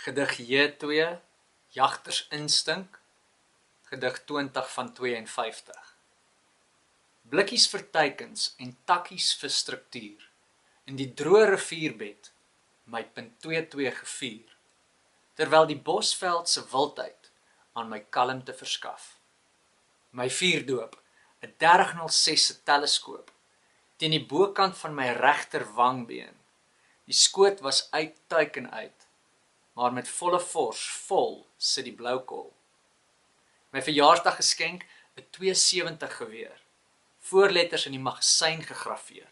Gedig J2, Jagtersinstink, gedig 20 van 52. Blikkies vir teikens en takkies vir struktuur, in die droë rivierbed, my punt 22 gevier, terwyl die bosveld se wildheid aan my kalmte verskaf. My vuurdoop, 'n 3006 se teleskoop, teen die bokant van my regter wangbeen. Die skoot was uit teiken uit, maar met volle vors vol sit die bloukol. My verjaarsdag geskenk, 'n 270 geweer, voorletters in die magasyn gegraveer.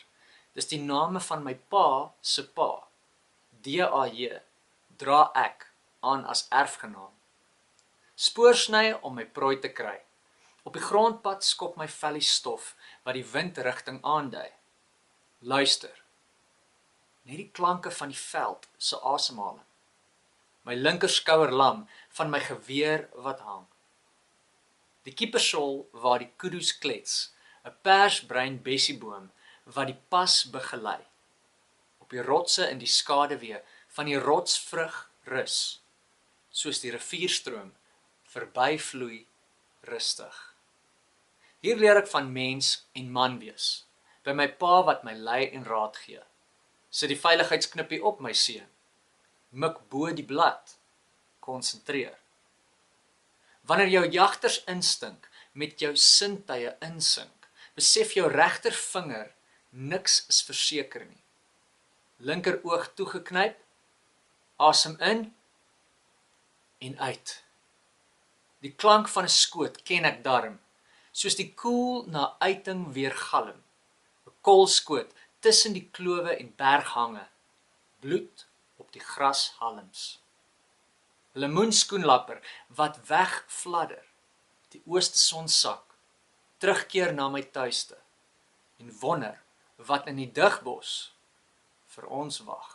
Dis die name van my pa se pa. DAJ dra ek aan as erfgenaam. Spoorsny om my prooi te kry. Op die grondpad skop my vellie stof wat die windrigting aandui. Luister. Net die klanke van die veld se asemhaling. My linkerskouer lam van my geweer wat hang. Die kiepersol waar die kudu's klets, 'n persbruin bessieboom wat die pas begelei. Op die rotse in die skaduwee van die rotsvrug rus, soos die rivierstroom verbyvloei rustig. Hier leer ek van mens en man wees, by my pa wat my lei en raad gee. Sit die veiligheidsknippie op my seun, mik bo die blad, konsentreer. Wanneer jou jagtersinstink met jou sintuie insink, besef jou regtervinger niks is verseker nie. Linker oog toegeknyp, asem in en uit. Die klank van 'n skoot ken ek darm, soos die koel na uiting weergalm. 'n Kolskoot tussen die klowe en berghange, bloed op die grashalms. 'n Lemoenskoenlapper wat wegfladder, die ooste son sak, terugkeer na my tuiste, en wonder wat in die digbos vir ons wag.